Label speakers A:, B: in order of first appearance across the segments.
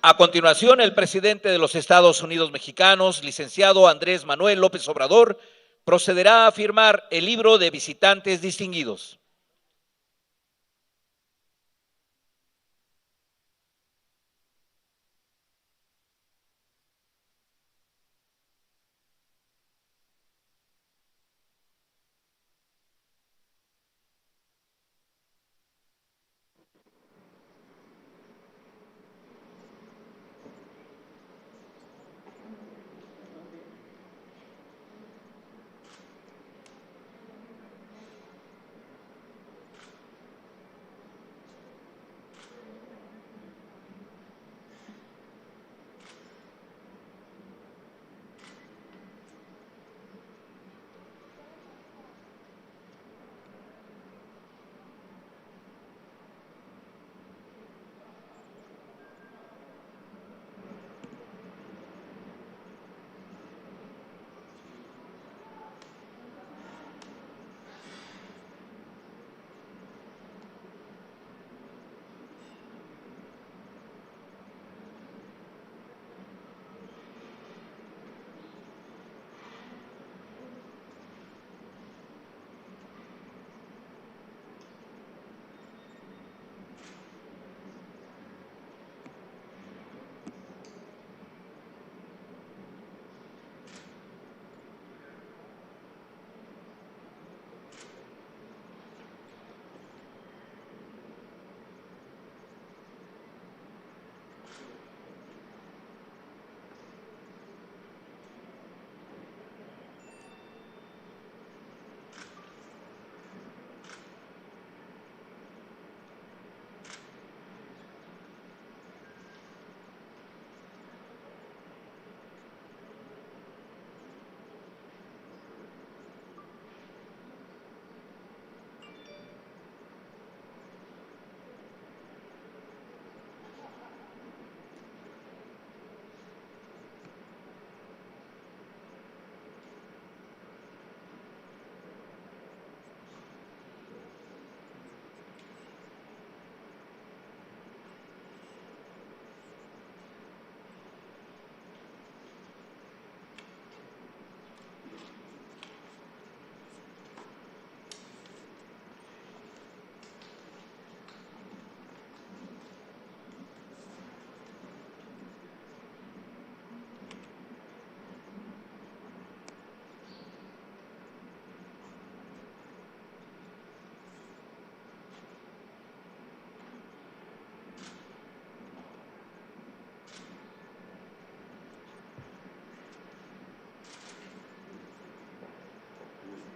A: A continuación, el presidente de los Estados Unidos mexicanos, licenciado Andrés Manuel López Obrador, procederá a firmar el libro de visitantes distinguidos.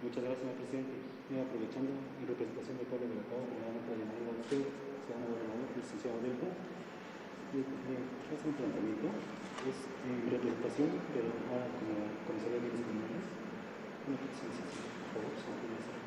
B: Muchas gracias, señor presidente. Aprovechando en representación del pueblo de Bogotá, nuevamente la llamada a usted, señor gobernador, licenciado Delta, hace un planteamiento, es en representación, pero ahora como conocedor de bienes comunales, una petición sencilla, por favor, señor presidente.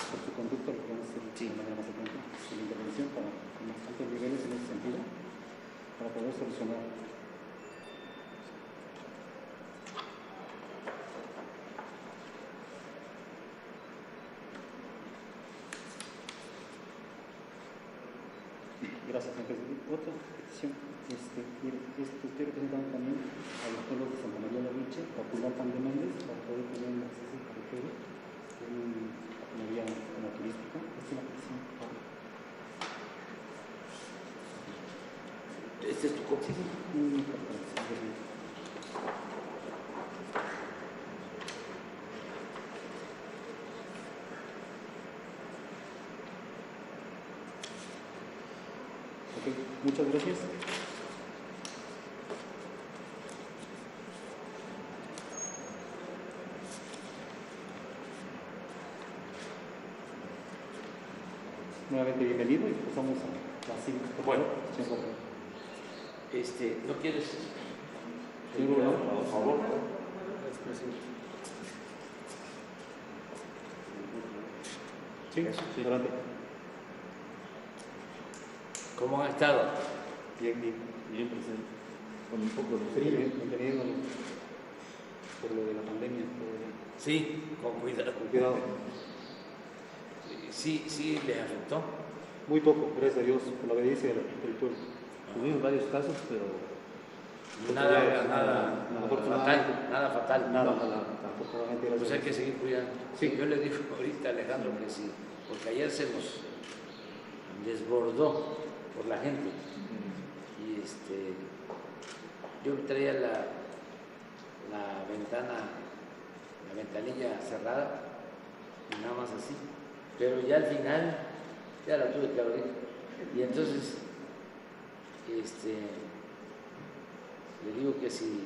B: Por su conducta, lo que vamos a hacer de manera más atenta es la intervención con bastantes niveles en ese sentido, para poder solucionar. Gracias, señor presidente. Otra petición, estoy representando también a los pueblos de Santa María de Riche, Papulapán de Méndez, para poder tener un acceso carretero en una vía como turística. Esta es la petición, por favor.
A: ¿Este es tu copia?
B: Sí, muy importante, señor presidente. Ok, muchas gracias. Nuevamente bienvenido y pasamos a la siguiente.
A: Bueno.
B: Señor gobernador.
A: ¿No quieres?
B: Señor gobernador,
A: Por favor.
B: Sí, adelante.
A: ¿Cómo han estado?
B: Bien, bien.
C: Bien, presidente. Con un poco de
B: Frío,
C: frío.
B: manteniéndonos por lo de la pandemia.
D: Sí, con cuidado.
B: Con cuidado.
D: Sí, les afectó.
B: Muy poco, gracias a Dios, por la obediencia del pueblo.
C: Tuvimos varios casos, pero
D: Nada
B: afortunadamente.
D: fatal, nada fatal.
B: Nada, afortunadamente, gracias
D: Pues
B: a
D: hay que
B: Dios.
D: seguir cuidando.
B: Sí.
D: Yo le digo ahorita a Alejandro que sí, porque ayer se nos desbordó por la gente. Y yo traía la ventanilla cerrada, y nada más así. Pero ya al final, ya la tuve que abrir. Y entonces, le digo que si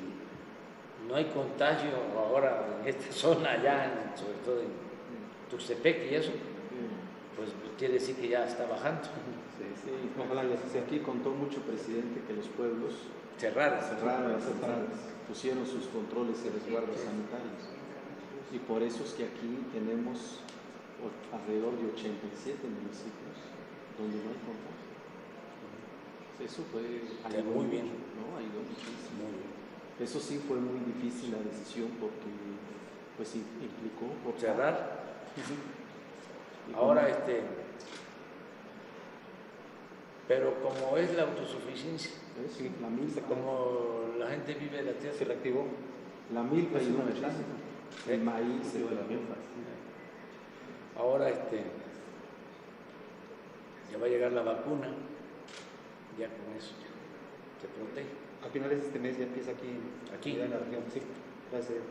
D: no hay contagio ahora en esta zona, allá, sobre todo en Tuxtepec y eso, pues quiere decir que ya está bajando.
C: sí. Ojalá aquí contó mucho, presidente, que los pueblos
D: Cerradas.
C: cerraron las entradas, pusieron sus controles y resguardos sanitarios. Y por eso es que aquí tenemos alrededor de 87 municipios donde no hay contagio. Eso ayudó
D: muy bien.
C: mucho, ¿no? Ayudó muchísimo.
D: Muy bien.
C: Eso sí fue muy difícil la decisión porque pues implicó
D: Cerrar.
C: Y
D: Ahora,
C: como-
D: pero como es la autosuficiencia,
C: Sí, la milpa,
D: como la gente vive de la tierra,
B: Se reactivó.
C: la milpa
B: Es
C: ayudó
B: una ventaja.
C: muchísimo. El maíz, la milpa.
D: ahora ya va a llegar la vacuna, ya con eso se protege.
B: A finales de este mes ya empieza aquí en la región. Sí, gracias a Dios.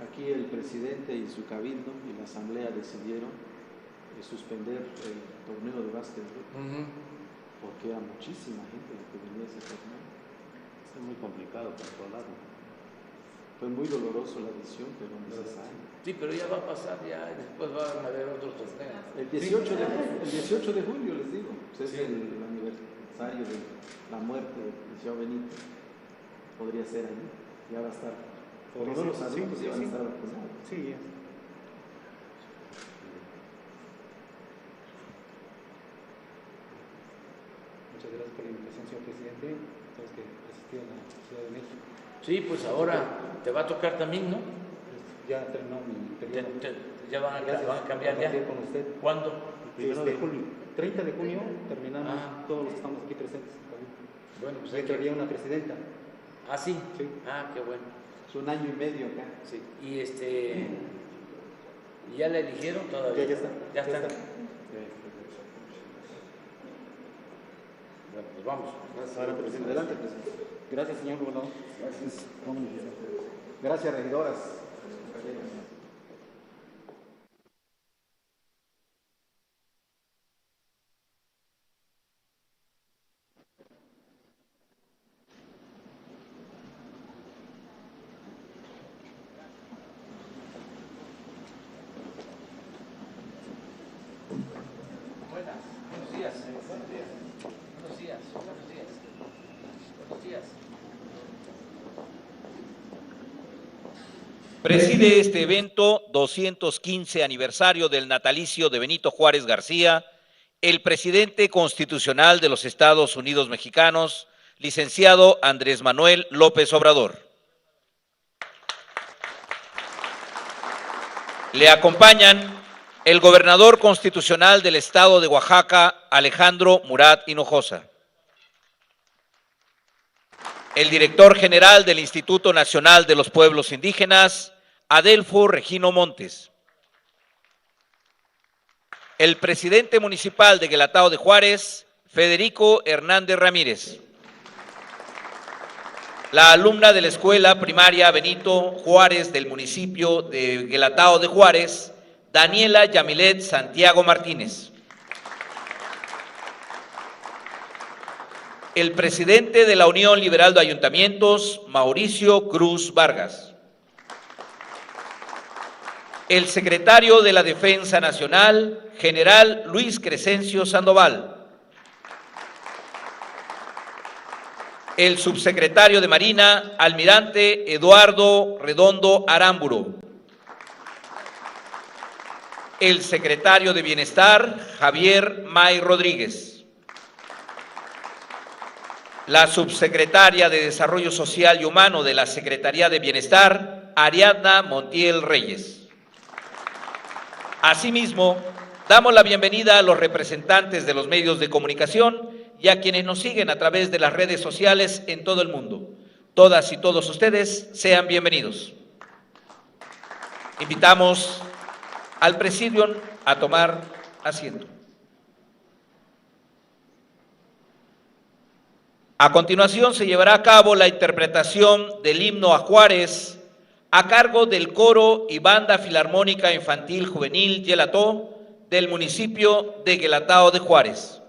C: Aquí el presidente y su cabildo y la asamblea decidieron suspender el torneo de básquetbol porque era muchísima gente la que venía a ese torneo. Es muy complicado controlarlo. Fue muy doloroso la decisión, pero necesaria.
D: Sí, pero ya va a pasar, ya después van a haber otros torneos.
C: El 18 de julio, les digo, pues es el aniversario de la muerte del Liceo Benito. Podría ser allí, ya va a estar. Por lo menos los adultos ya van a estar vacunados.
B: Sí, ya. Muchas gracias por la invitación, señor presidente. Sabes que asistí a la Ciudad de México.
D: Sí, pues ahora te va a tocar también, ¿no?
B: Ya terminó mi periodo.
D: Ya van a cambiar ya.
B: Compartir con usted.
D: ¿Cuándo?
B: El 1 de junio. 30 de junio terminamos
D: Ah.
B: todos los que estamos aquí presentes.
D: Bueno, pues
B: Y
D: hay que...
B: entraría una presidenta.
D: Ah, sí.
B: Sí.
D: Ah, qué bueno.
C: Es un año y medio acá.
D: Sí. Y ¿ya la eligieron todavía?
B: Ya está.
D: Ya está. Bueno, pues vamos.
B: Ahora, presidente. Adelante, presidente. Gracias, señor gobernador. Gracias. Gracias, regidoras.
D: Buenos días. Buenos días. Buenos días. Buenos días. Buenos días.
A: Preside este evento 215 aniversario del natalicio de Benito Juárez García, el presidente constitucional de los Estados Unidos Mexicanos, licenciado Andrés Manuel López Obrador. Le acompañan el gobernador constitucional del estado de Oaxaca, Alejandro Murat Hinojosa, el director general del Instituto Nacional de los Pueblos Indígenas, Adelfo Regino Montes, el presidente municipal de Guelatao de Juárez, Federico Hernández Ramírez, la alumna de la escuela primaria Benito Juárez del municipio de Guelatao de Juárez, Daniela Yamilet Santiago Martínez, el presidente de la Unión Liberal de Ayuntamientos, Mauricio Cruz Vargas, el secretario de la Defensa Nacional, general Luis Crescencio Sandoval, el subsecretario de Marina, almirante Eduardo Redondo Aramburo, el secretario de Bienestar, Javier May Rodríguez, la subsecretaria de Desarrollo Social y Humano de la Secretaría de Bienestar, Ariadna Montiel Reyes. Asimismo, damos la bienvenida a los representantes de los medios de comunicación y a quienes nos siguen a través de las redes sociales en todo el mundo. Todas y todos ustedes sean bienvenidos. Invitamos al Presidium a tomar asiento. A continuación se llevará a cabo la interpretación del himno a Juárez a cargo del coro y banda filarmónica infantil juvenil Yelató del municipio de Guelatao de Juárez.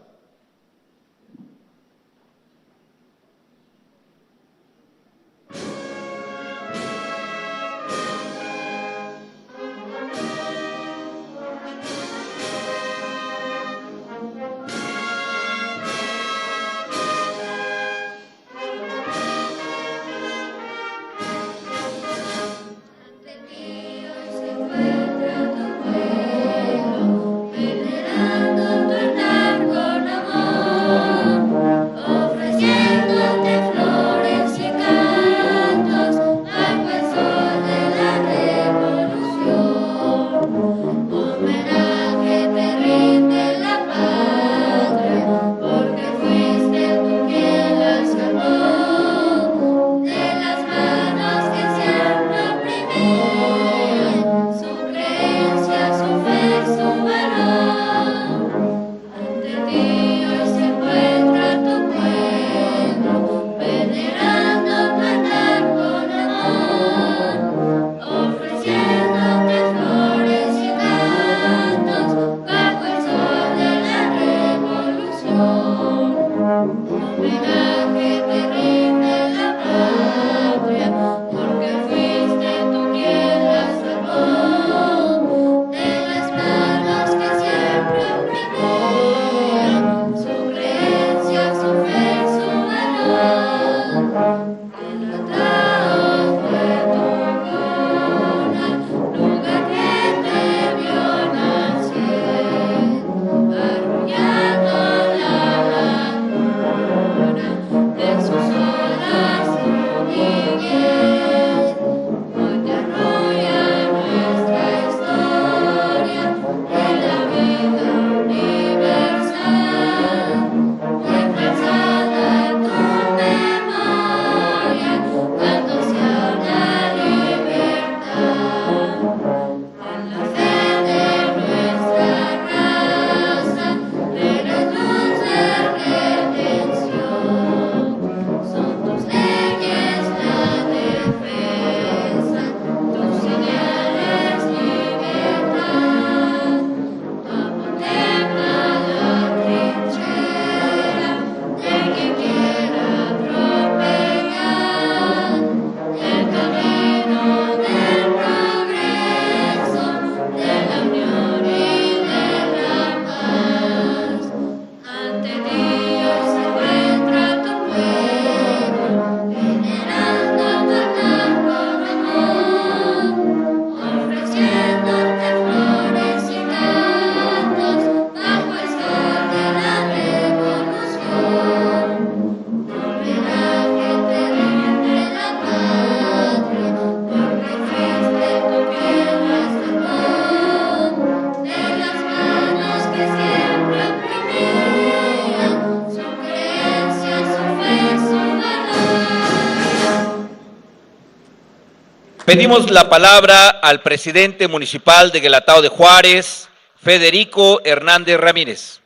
A: Pedimos la palabra al presidente municipal de Guelatao de Juárez, Federico Hernández Ramírez.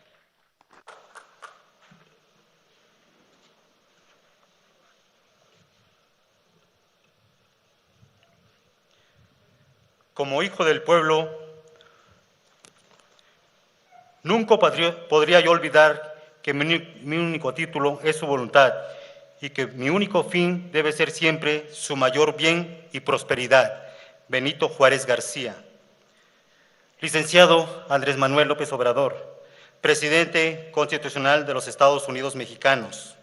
B: Como hijo del pueblo, nunca podría yo olvidar que mi único título es su voluntad y que mi único fin debe ser siempre su mayor bien y prosperidad. Benito Juárez García. Licenciado Andrés Manuel López Obrador, Presidente Constitucional de los Estados Unidos Mexicanos.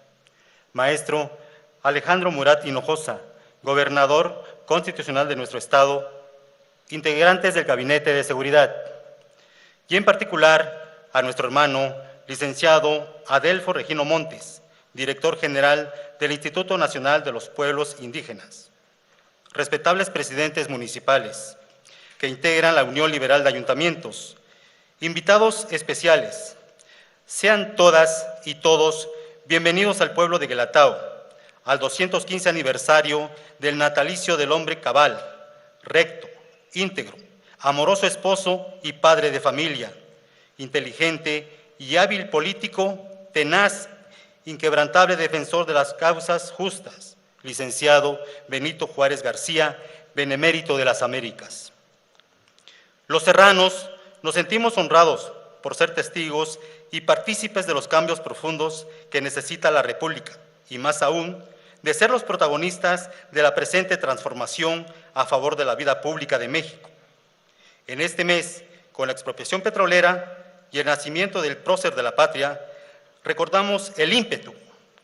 B: Maestro Alejandro Murat Hinojosa, Gobernador Constitucional de nuestro Estado, integrantes del Gabinete de Seguridad, y en particular a nuestro hermano, licenciado Adelfo Regino Montes,
E: director general del Instituto Nacional de los Pueblos Indígenas, respetables presidentes municipales que integran la Unión Liberal de Ayuntamientos, invitados especiales, sean todas y todos bienvenidos al pueblo de Guelatao, al 215 aniversario del natalicio del hombre cabal, recto, íntegro, amoroso esposo y padre de familia, inteligente y hábil político, tenaz, inquebrantable defensor de las causas justas, licenciado Benito Juárez García, benemérito de las Américas. Los serranos nos sentimos honrados por ser testigos y partícipes de los cambios profundos que necesita la República, y más aún, de ser los protagonistas de la presente transformación a favor de la vida pública de México. En este mes, con la expropiación petrolera y el nacimiento del prócer de la patria, recordamos el ímpetu,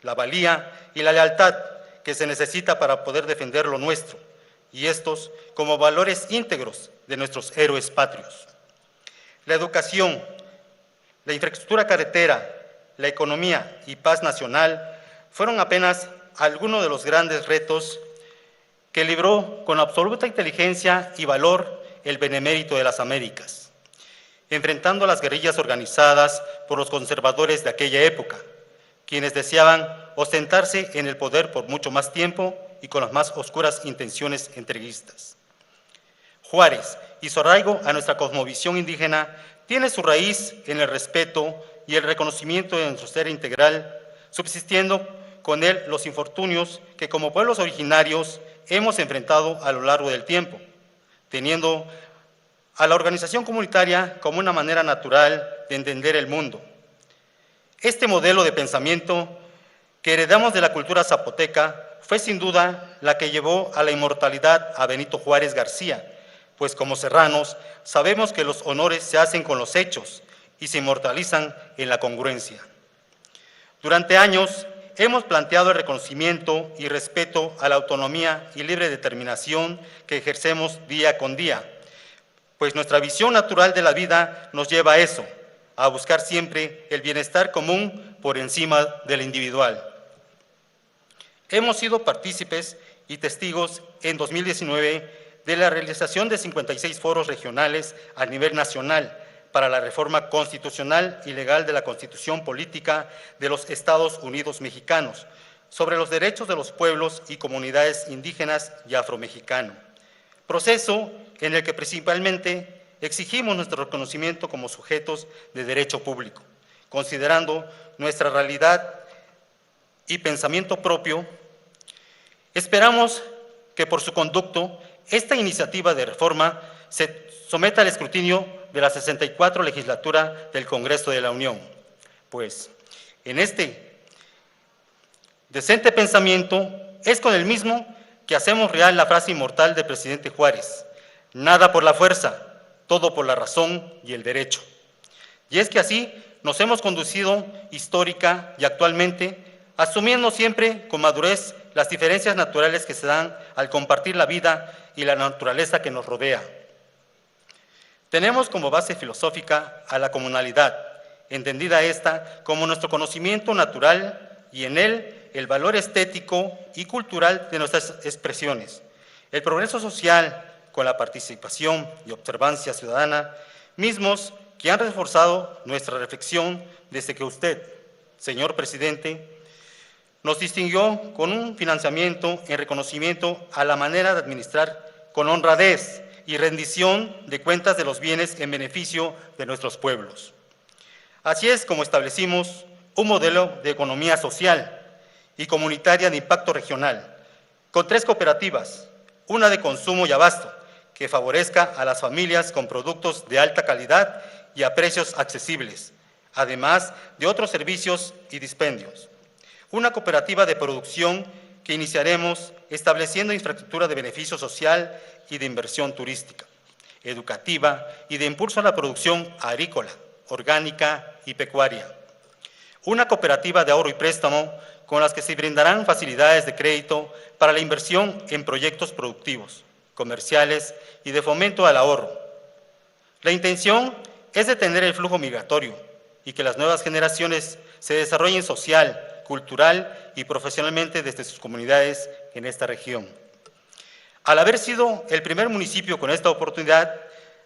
E: la valía y la lealtad que se necesita para poder defender lo nuestro, y estos como valores íntegros de nuestros héroes patrios. La educación, la infraestructura carretera, la economía y paz nacional fueron apenas algunos de los grandes retos que libró con absoluta inteligencia y valor el benemérito de las Américas, enfrentando a las guerrillas organizadas por los conservadores de aquella época, quienes deseaban ostentarse en el poder por mucho más tiempo y con las más oscuras intenciones entreguistas. Juárez y su arraigo a nuestra cosmovisión indígena tiene su raíz en el respeto y el reconocimiento de nuestro ser integral, subsistiendo con él los infortunios que como pueblos originarios hemos enfrentado a lo largo del tiempo, teniendo a la organización comunitaria como una manera natural de entender el mundo. Este modelo de pensamiento que heredamos de la cultura zapoteca fue sin duda la que llevó a la inmortalidad a Benito Juárez García, pues como serranos sabemos que los honores se hacen con los hechos y se inmortalizan en la congruencia. Durante años hemos planteado el reconocimiento y respeto a la autonomía y libre determinación que ejercemos día con día, pues nuestra visión natural de la vida nos lleva a eso, a buscar siempre el bienestar común por encima del individual. Hemos sido partícipes y testigos en 2019 de la realización de 56 foros regionales a nivel nacional para la reforma constitucional y legal de la Constitución Política de los Estados Unidos Mexicanos sobre los derechos de los pueblos y comunidades indígenas y afromexicanos, proceso en el que principalmente exigimos nuestro reconocimiento como sujetos de derecho público, considerando nuestra realidad y pensamiento propio. Esperamos que por su conducto esta iniciativa de reforma se someta al escrutinio de la 64 legislatura del Congreso de la Unión, pues en este decente pensamiento es con el mismo que hacemos real la frase inmortal del presidente Juárez: nada por la fuerza, todo por la razón y el derecho. Y es que así nos hemos conducido histórica y actualmente, asumiendo siempre con madurez las diferencias naturales que se dan al compartir la vida y la naturaleza que nos rodea. Tenemos como base filosófica a la comunalidad, entendida esta como nuestro conocimiento natural y en él el valor estético y cultural de nuestras expresiones, el progreso social con la participación y observancia ciudadana, mismos que han reforzado nuestra reflexión desde que usted, señor presidente, nos distinguió con un financiamiento en reconocimiento a la manera de administrar con honradez y rendición de cuentas de los bienes en beneficio de nuestros pueblos. Así es como establecimos un modelo de economía social y comunitaria de impacto regional, con 3 cooperativas, una de consumo y abasto, que favorezca a las familias con productos de alta calidad y a precios accesibles, además de otros servicios y dispendios. Una cooperativa de producción que iniciaremos estableciendo infraestructura de beneficio social y de inversión turística, educativa y de impulso a la producción agrícola, orgánica y pecuaria. Una cooperativa de ahorro y préstamo con las que se brindarán facilidades de crédito para la inversión en proyectos productivos, comerciales y de fomento al ahorro. La intención es detener el flujo migratorio y que las nuevas generaciones se desarrollen social, cultural y profesionalmente desde sus comunidades en esta región. Al haber sido el primer municipio con esta oportunidad,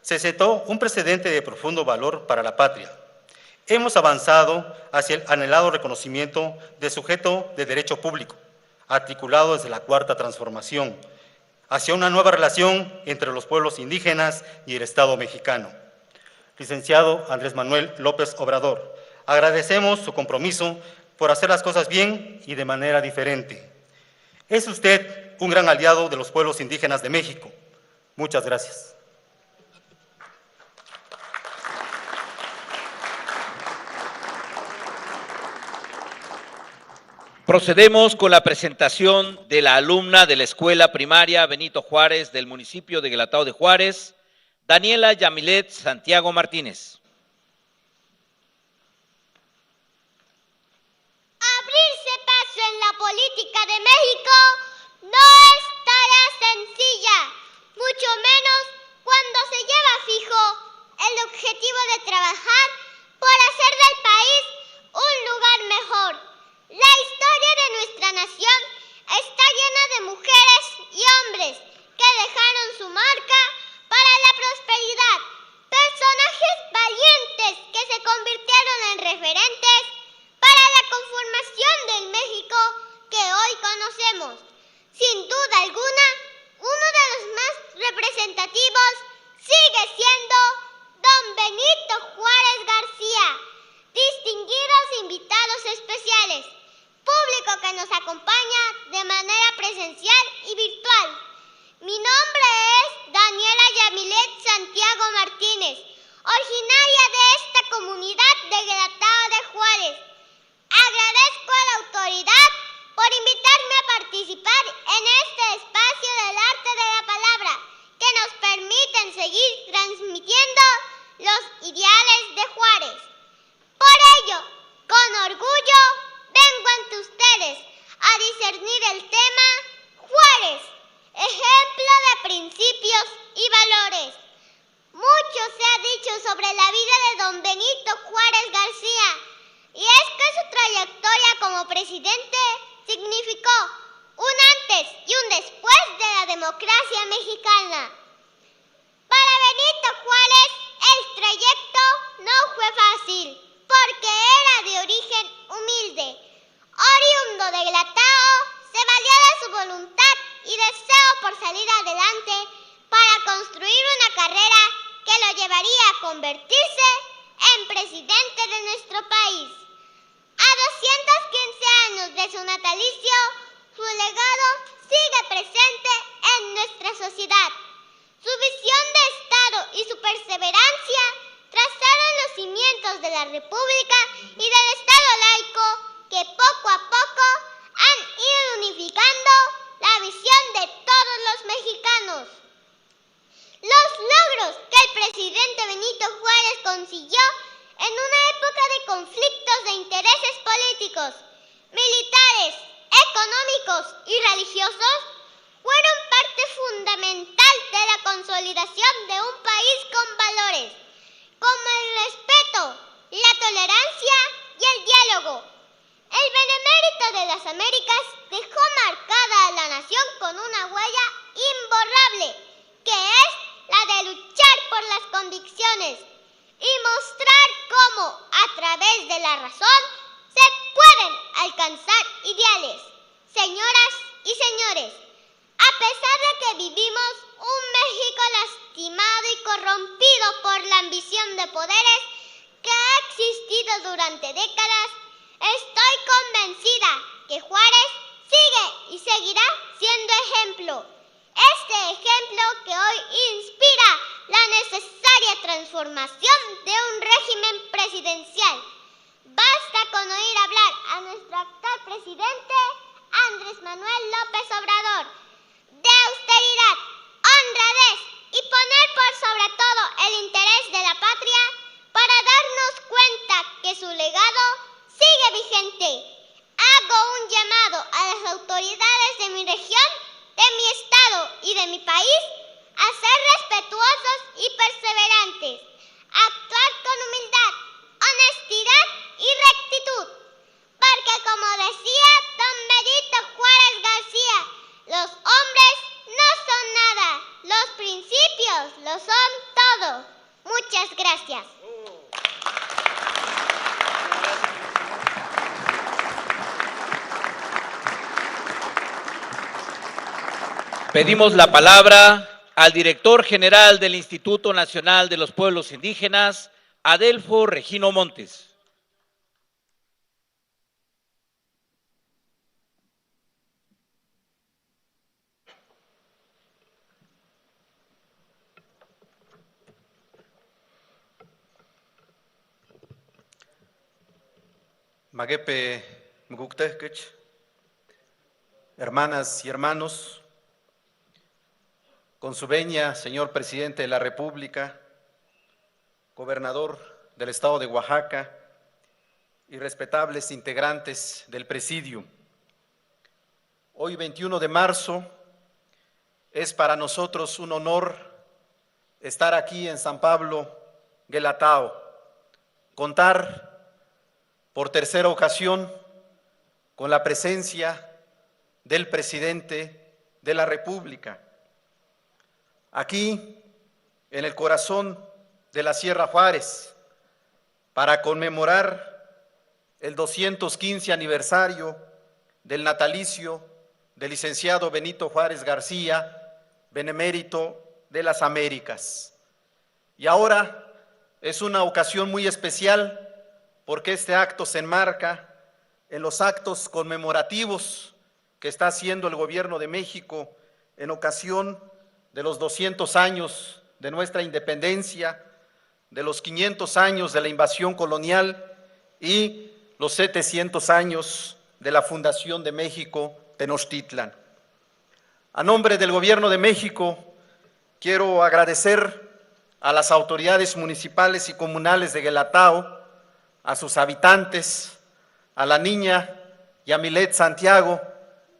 E: se sentó un precedente de profundo valor para la patria. Hemos avanzado hacia el anhelado reconocimiento de sujeto de derecho público, articulado desde la Cuarta Transformación, hacia una nueva relación entre los pueblos indígenas y el Estado mexicano. Licenciado Andrés Manuel López Obrador, agradecemos su compromiso por hacer las cosas bien y de manera diferente. Es usted un gran aliado de los pueblos indígenas de México. Muchas gracias.
A: Procedemos con la presentación de la alumna de la Escuela Primaria Benito Juárez del municipio de Guelatao de Juárez, Daniela Yamilet Santiago Martínez.
F: Abrirse paso en la política de México no es tarea sencilla, mucho menos cuando se lleva fijo el objetivo de trabajar por hacer del país un lugar mejor. La historia de nuestra nación está llena de mujeres y hombres que dejaron su marca para la prosperidad, personajes valientes que se convirtieron en referentes para la conformación del México que hoy conocemos. Sin duda alguna, uno de los más representativos sigue siendo don Benito Juárez García. Distinguidos invitados especiales, público que nos acompaña de manera presencial y virtual. Mi nombre es Daniela Yamilet Santiago Martínez, originaria de esta comunidad de Guelatao de Juárez. Agradezco a la autoridad por invitarme a participar en este espacio del arte de la palabra que nos permiten seguir transmitiendo los ideales de Juárez. Por ello, con orgullo, vengo ante ustedes a discernir el tema Juárez, ejemplo de principios y valores. Mucho se ha dicho sobre la vida de don Benito Juárez García, y es que su trayectoria como presidente significó un antes y un después de la democracia mexicana. Para Benito Juárez, el trayecto no fue fácil, porque era de origen humilde. Oriundo de Guelatao, se valió de su voluntad y deseo por salir adelante para construir una carrera que lo llevaría a convertirse en presidente de nuestro país. A 215 años de su natalicio, su legado sigue presente en nuestra sociedad. Su visión de Estado y su perseverancia trazaron los cimientos de la República y del Estado laico que poco a poco han ido unificando la visión de todos los mexicanos. Los logros que el presidente Benito Juárez consiguió en una época de conflictos de intereses políticos, militares, económicos y religiosos fueron parte fundamental de la consolidación de un país con valores, como el respeto, la tolerancia y el diálogo. El benemérito de las Américas dejó marcada a la nación con una huella imborrable, que es la de luchar por las convicciones y mostrar cómo, a través de la razón, se pueden alcanzar ideales. Señoras y señores, a pesar de que vivimos un México lastimado y corrompido por la ambición de poderes que ha existido durante décadas, estoy convencida que Juárez sigue y seguirá siendo ejemplo. Este ejemplo que hoy inspira la necesaria transformación de un régimen presidencial. Basta con oír hablar a nuestro actual presidente, Andrés Manuel López Obrador, de austeridad, honradez y poner por sobre todo el interés de la patria para darnos cuenta que su legado sigue vigente. Hago un llamado a las autoridades de mi región, de mi estado y de mi país a ser respetuosos y perseverantes, a actuar con humildad, honestidad y rectitud, porque como decía don Benito Juárez García, los hombres no son nada, los principios lo son todo. Muchas gracias.
A: Pedimos la palabra al director general del Instituto Nacional de los Pueblos Indígenas, Adelfo Regino Montes.
G: Maguepe Mguktehkech, hermanas y hermanos, con su venia, señor presidente de la República, gobernador del estado de Oaxaca y respetables integrantes del presidium. Hoy, 21 de marzo, es para nosotros un honor estar aquí en San Pablo, Guelatao, contar por tercera ocasión con la presencia del presidente de la República. Aquí, en el corazón de la Sierra Juárez, para conmemorar el 215 aniversario del natalicio del licenciado Benito Juárez García, benemérito de las Américas. Y ahora es una ocasión muy especial porque este acto se enmarca en los actos conmemorativos que está haciendo el Gobierno de México en ocasión de los 200 años de nuestra independencia, de los 500 años de la invasión colonial y los 700 años de la fundación de México, Tenochtitlan. A nombre del Gobierno de México, quiero agradecer a las autoridades municipales y comunales de Guelatao, a sus habitantes, a la niña Yamilet Santiago,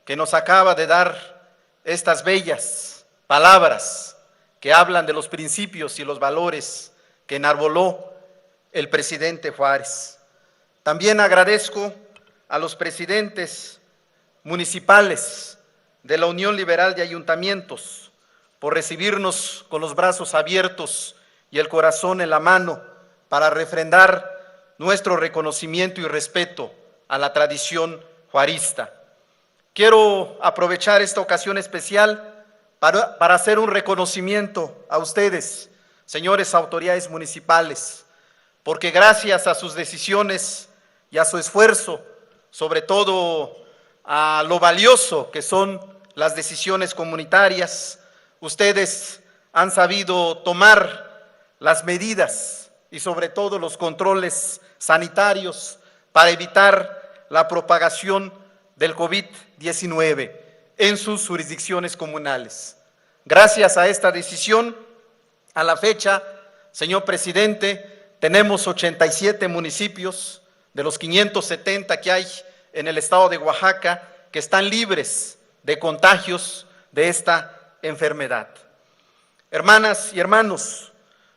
G: que nos acaba de dar estas bellas palabras que hablan de los principios y los valores que enarboló el presidente Juárez. También agradezco a los presidentes municipales de la Unión Liberal de Ayuntamientos por recibirnos con los brazos abiertos y el corazón en la mano para refrendar nuestro reconocimiento y respeto a la tradición juarista. Quiero aprovechar esta ocasión especial para hacer un reconocimiento a ustedes, señores autoridades municipales, porque gracias a sus decisiones y a su esfuerzo, sobre todo a lo valioso que son las decisiones comunitarias, ustedes han sabido tomar las medidas y sobre todo los controles sanitarios para evitar la propagación del COVID-19 en sus jurisdicciones comunales. Gracias a esta decisión, a la fecha, señor presidente, tenemos 87 municipios de los 570 que hay en el estado de Oaxaca que están libres de contagios de esta enfermedad. Hermanas y hermanos,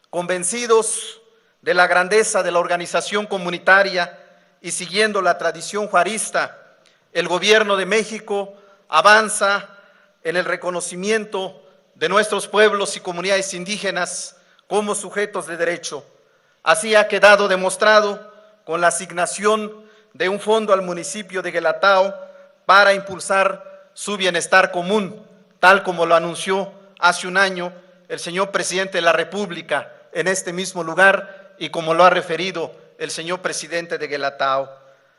G: convencidos de la grandeza de la organización comunitaria y siguiendo la tradición juarista, el Gobierno de México avanza en el reconocimiento de nuestros pueblos y comunidades indígenas como sujetos de derecho. Así ha quedado demostrado con la asignación de un fondo al municipio de Guelatao para impulsar su bienestar común, tal como lo anunció hace un año el señor presidente de la República en este mismo lugar y como lo ha referido el señor presidente de Guelatao.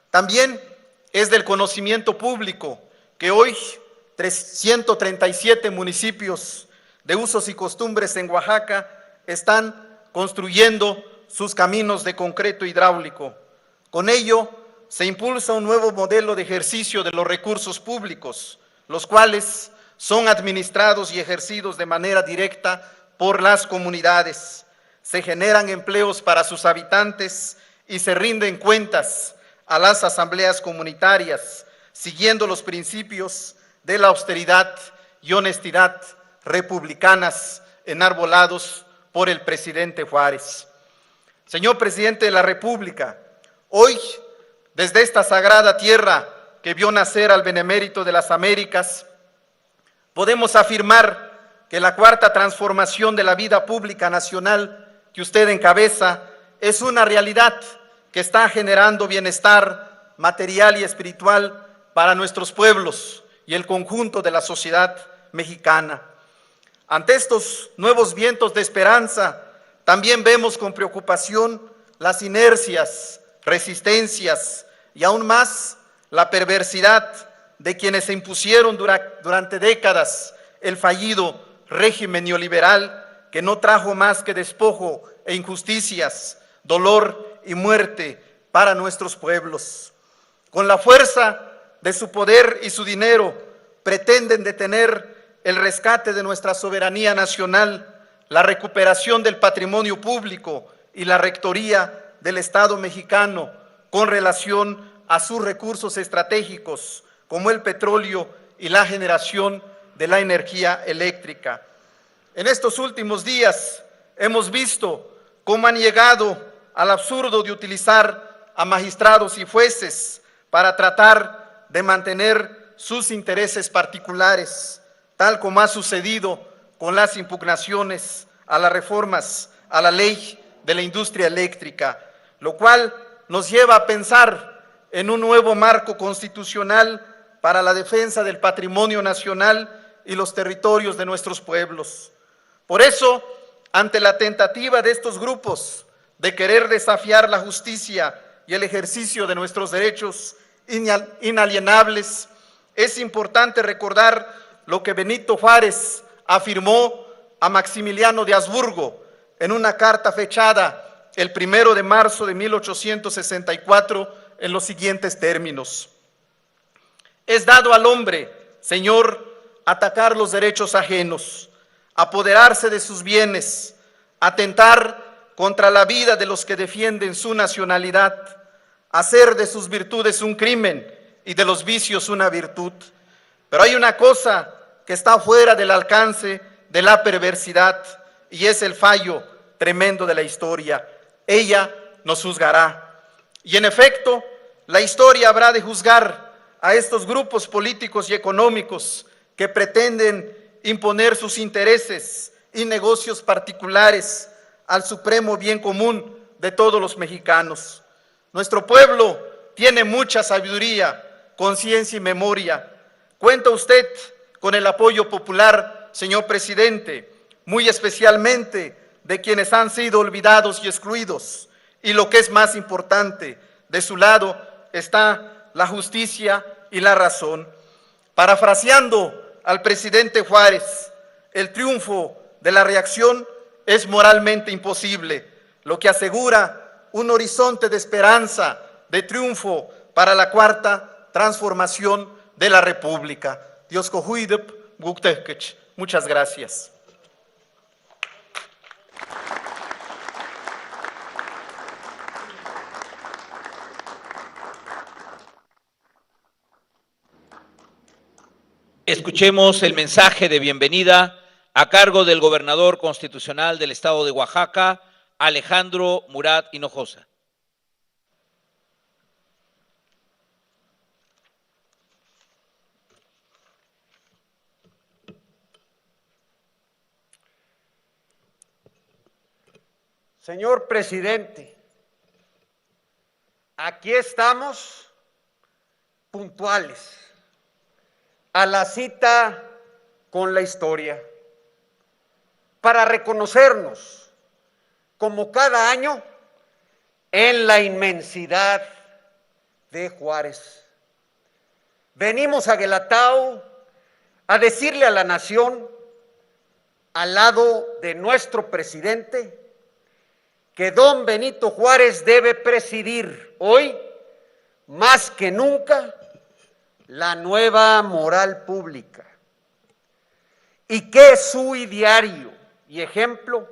G: También es del conocimiento público que hoy 137 municipios de usos y costumbres en Oaxaca están construyendo sus caminos de concreto hidráulico. Con ello se impulsa un nuevo modelo de ejercicio de los recursos públicos, los cuales son administrados y ejercidos de manera directa por las comunidades. Se generan empleos para sus habitantes y se rinden cuentas a las asambleas comunitarias, siguiendo los principios de la austeridad y honestidad republicanas enarbolados por el presidente Juárez. Señor presidente de la República, hoy desde esta sagrada tierra que vio nacer al benemérito de las Américas, podemos afirmar que la cuarta transformación de la vida pública nacional que usted encabeza es una realidad que está generando bienestar material y espiritual para nuestros pueblos y el conjunto de la sociedad mexicana. Ante estos nuevos vientos de esperanza, también vemos con preocupación las inercias, resistencias y aún más la perversidad de quienes se impusieron durante décadas el fallido régimen neoliberal que no trajo más que despojo e injusticias, dolor y muerte para nuestros pueblos. Con la fuerza de su poder y su dinero pretenden detener el rescate de nuestra soberanía nacional, la recuperación del patrimonio público y la rectoría del Estado mexicano con relación a sus recursos estratégicos como el petróleo y la generación de la energía eléctrica. En estos últimos días hemos visto cómo han llegado al absurdo de utilizar a magistrados y jueces para tratar de mantener sus intereses particulares, tal como ha sucedido con las impugnaciones a las reformas a la ley de la industria eléctrica, lo cual nos lleva a pensar en un nuevo marco constitucional para la defensa del patrimonio nacional y los territorios de nuestros pueblos. Por eso, ante la tentativa de estos grupos de querer desafiar la justicia y el ejercicio de nuestros derechos inalienables, es importante recordar lo que Benito Juárez afirmó a Maximiliano de Habsburgo en una carta fechada el 1 de marzo de 1864 en los siguientes términos: es dado al hombre, Señor, atacar los derechos ajenos, apoderarse de sus bienes, atentar contra la vida de los que defienden su nacionalidad, hacer de sus virtudes un crimen y de los vicios una virtud. Pero hay una cosa que está fuera del alcance de la perversidad y es el fallo tremendo de la historia. Ella nos juzgará. Y en efecto, la historia habrá de juzgar a estos grupos políticos y económicos que pretenden imponer sus intereses y negocios particulares al supremo bien común de todos los mexicanos. Nuestro pueblo tiene mucha sabiduría, conciencia y memoria. Cuenta usted con el apoyo popular, señor presidente, muy especialmente de quienes han sido olvidados y excluidos. Y lo que es más importante, de su lado está la justicia y la razón. Parafraseando al presidente Juárez, el triunfo de la reacción es moralmente imposible, lo que asegura un horizonte de esperanza, de triunfo para la cuarta transformación de la República. Dios cojuidep, guctekech. Muchas gracias.
A: Escuchemos el mensaje de bienvenida a cargo del gobernador constitucional del estado de Oaxaca, Alejandro Murat Hinojosa.
H: Señor presidente, aquí estamos puntuales a la cita con la historia para reconocernos como cada año en la inmensidad de Juárez. Venimos a Guelatao a decirle a la nación, al lado de nuestro presidente, que don Benito Juárez debe presidir hoy, más que nunca, la nueva moral pública, y que su ideario y ejemplo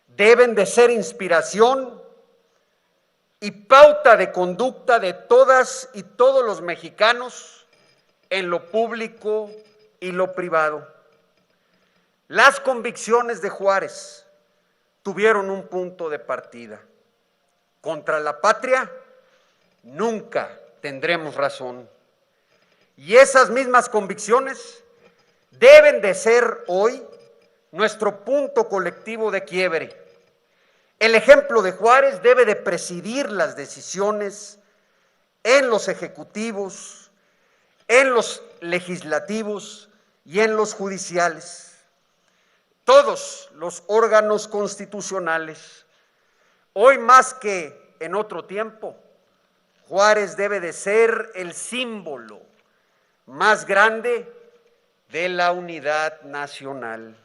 H: deben de ser inspiración y pauta de conducta de todas y todos los mexicanos en lo público y lo privado. Las convicciones de Juárez tuvieron un punto de partida: contra la patria nunca tendremos razón. Y esas mismas convicciones deben de ser hoy nuestro punto colectivo de quiebre. El ejemplo de Juárez debe de presidir las decisiones en los ejecutivos, en los legislativos y en los judiciales. Todos los órganos constitucionales, hoy más que en otro tiempo, Juárez debe de ser el símbolo más grande de la unidad nacional.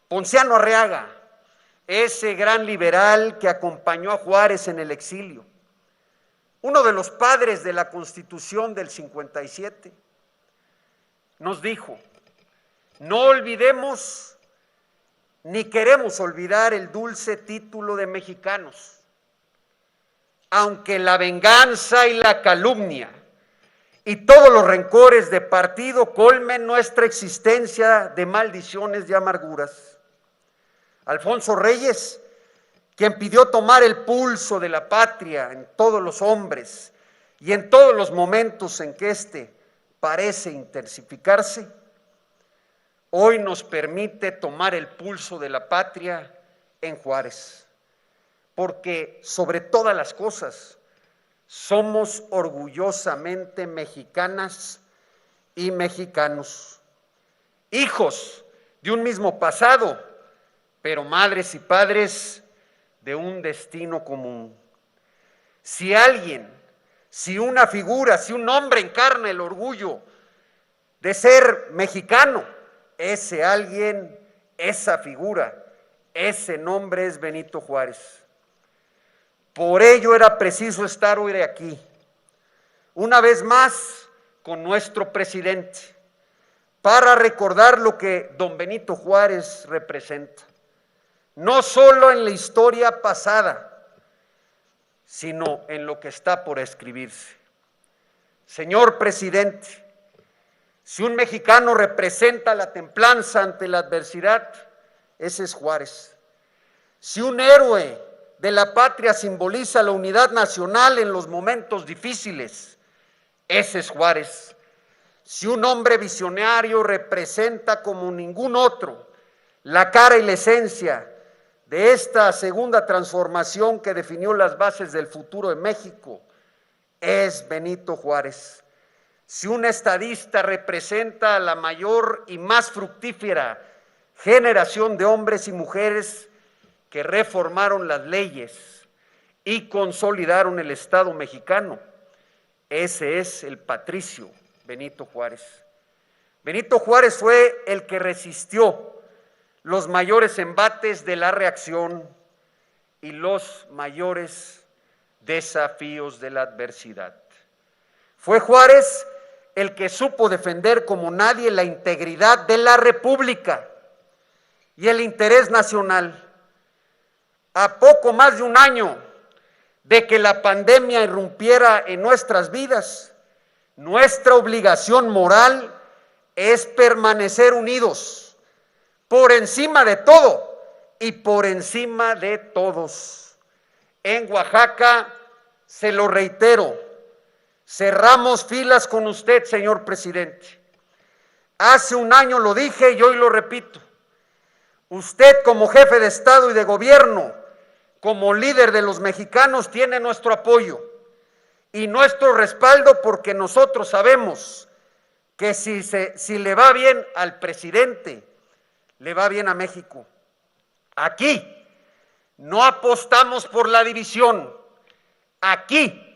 H: Ponciano Arriaga, ese gran liberal que acompañó a Juárez en el exilio, uno de los padres de la Constitución del 57, nos dijo: no olvidemos ni queremos olvidar el dulce título de mexicanos, aunque la venganza y la calumnia y todos los rencores de partido colmen nuestra existencia de maldiciones y amarguras. Alfonso Reyes, quien pidió tomar el pulso de la patria en todos los hombres y en todos los momentos en que éste parece intensificarse, hoy nos permite tomar el pulso de la patria en Juárez, porque sobre todas las cosas somos orgullosamente mexicanas y mexicanos, hijos de un mismo pasado, pero madres y padres de un destino común. Si alguien, si una figura, si un hombre encarna el orgullo de ser mexicano, ese alguien, esa figura, ese nombre es Benito Juárez. Por ello era preciso estar hoy aquí, una vez más con nuestro presidente, para recordar lo que don Benito Juárez representa, no solo en la historia pasada, sino en lo que está por escribirse. Señor presidente, si un mexicano representa la templanza ante la adversidad, ese es Juárez. Si un héroe de la patria simboliza la unidad nacional en los momentos difíciles, ese es Juárez. Si un hombre visionario representa como ningún otro la cara y la esencia de esta segunda transformación que definió las bases del futuro de México, es Benito Juárez. Si un estadista representa a la mayor y más fructífera generación de hombres y mujeres que reformaron las leyes y consolidaron el Estado mexicano, ese es el patricio Benito Juárez. Benito Juárez fue el que resistió los mayores embates de la reacción y los mayores desafíos de la adversidad. Fue Juárez el que supo defender como nadie la integridad de la República y el interés nacional. A poco más de un año de que la pandemia irrumpiera en nuestras vidas, nuestra obligación moral es permanecer unidos, por encima de todo y por encima de todos. En Oaxaca, se lo reitero, cerramos filas con usted, señor presidente. Hace un año lo dije y hoy lo repito. Usted, como jefe de Estado y de Gobierno, como líder de los mexicanos, tiene nuestro apoyo y nuestro respaldo, porque nosotros sabemos que si le va bien al presidente, le va bien a México. Aquí no apostamos por la división, aquí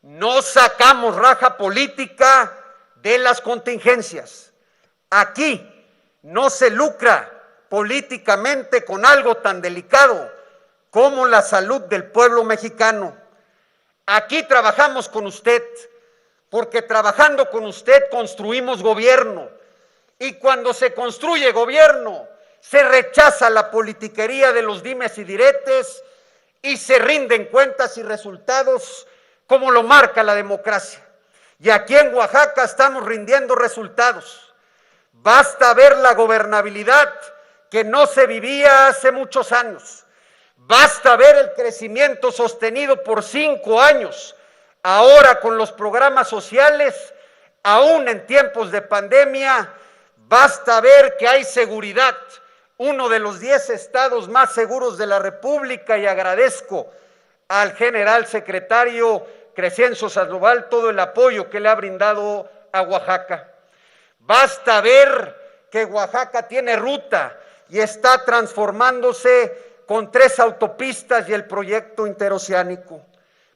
H: no sacamos raja política de las contingencias, aquí no se lucra políticamente con algo tan delicado como la salud del pueblo mexicano. Aquí trabajamos con usted, porque trabajando con usted construimos gobierno, y cuando se construye gobierno, se rechaza la politiquería de los dimes y diretes y se rinden cuentas y resultados como lo marca la democracia. Y aquí en Oaxaca estamos rindiendo resultados. Basta ver la gobernabilidad que no se vivía hace muchos años. Basta ver el crecimiento sostenido por 5 años Ahora con los programas sociales, aún en tiempos de pandemia, basta ver que hay seguridad. Uno de los 10 estados más seguros de la República, y agradezco al general secretario Crescencio Sandoval todo el apoyo que le ha brindado a Oaxaca. Basta ver que Oaxaca tiene ruta y está transformándose con 3 autopistas y el proyecto interoceánico,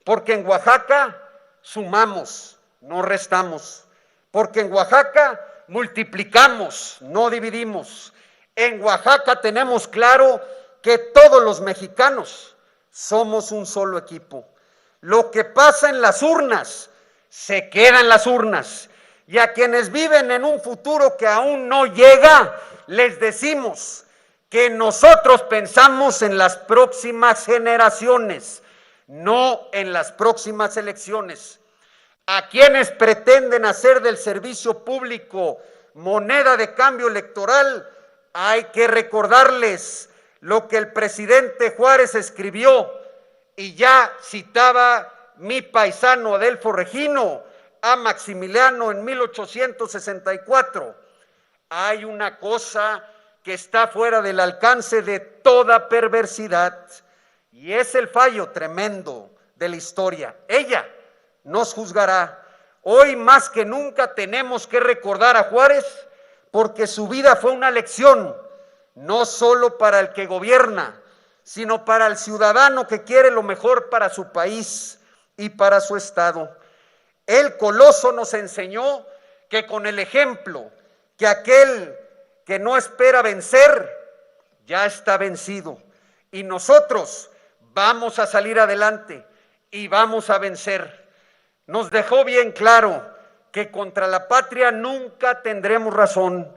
H: porque en Oaxaca sumamos, no restamos, porque en Oaxaca multiplicamos, no dividimos. En Oaxaca tenemos claro que todos los mexicanos somos un solo equipo. Lo que pasa en las urnas se queda en las urnas, y a quienes viven en un futuro que aún no llega, les decimos que nosotros pensamos en las próximas generaciones, no en las próximas elecciones. A quienes pretenden hacer del servicio público moneda de cambio electoral, hay que recordarles lo que el presidente Juárez escribió, y ya citaba mi paisano Adelfo Regino a Maximiliano en 1864. Hay una cosa que está fuera del alcance de toda perversidad, y es el fallo tremendo de la historia. Ella nos juzgará. Hoy más que nunca tenemos que recordar a Juárez, porque su vida fue una lección, no solo para el que gobierna, sino para el ciudadano que quiere lo mejor para su país y para su estado. El Coloso nos enseñó que con el ejemplo, que aquel que no espera vencer, ya está vencido. Y nosotros vamos a salir adelante y vamos a vencer. Nos dejó bien claro que contra la patria nunca tendremos razón,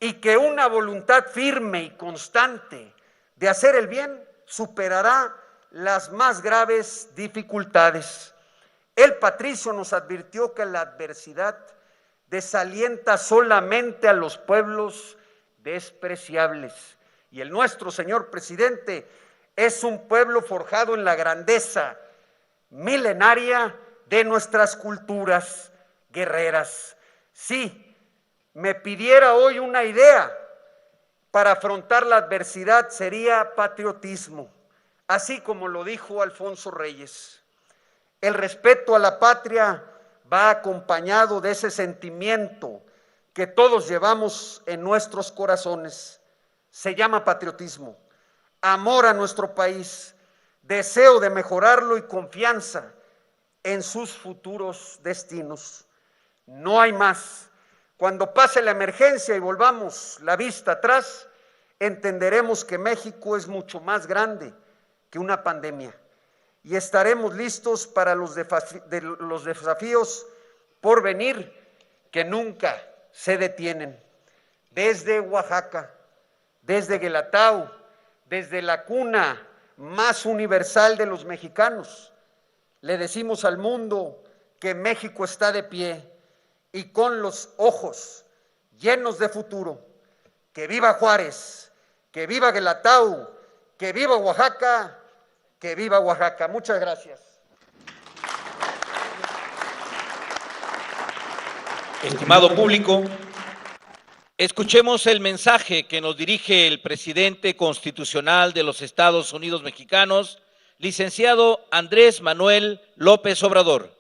H: y que una voluntad firme y constante de hacer el bien superará las más graves dificultades. El patricio nos advirtió que la adversidad desalienta solamente a los pueblos despreciables, y el nuestro, señor presidente, es un pueblo forjado en la grandeza milenaria de nuestras culturas guerreras. Si me pidiera hoy una idea para afrontar la adversidad, sería patriotismo, así como lo dijo Alfonso Reyes. El respeto a la patria va acompañado de ese sentimiento que todos llevamos en nuestros corazones. Se llama patriotismo, amor a nuestro país, deseo de mejorarlo y confianza en sus futuros destinos. No hay más. Cuando pase la emergencia y volvamos la vista atrás, entenderemos que México es mucho más grande que una pandemia, y estaremos listos para los desafíos por venir que nunca se detienen. Desde Oaxaca, desde Guelatao, desde la cuna más universal de los mexicanos, le decimos al mundo que México está de pie y con los ojos llenos de futuro. Que viva Juárez, que viva Guelatao, que viva Oaxaca, que viva Oaxaca. Muchas gracias.
A: Estimado público, escuchemos el mensaje que nos dirige el presidente constitucional de los Estados Unidos mexicanos, licenciado Andrés Manuel López Obrador.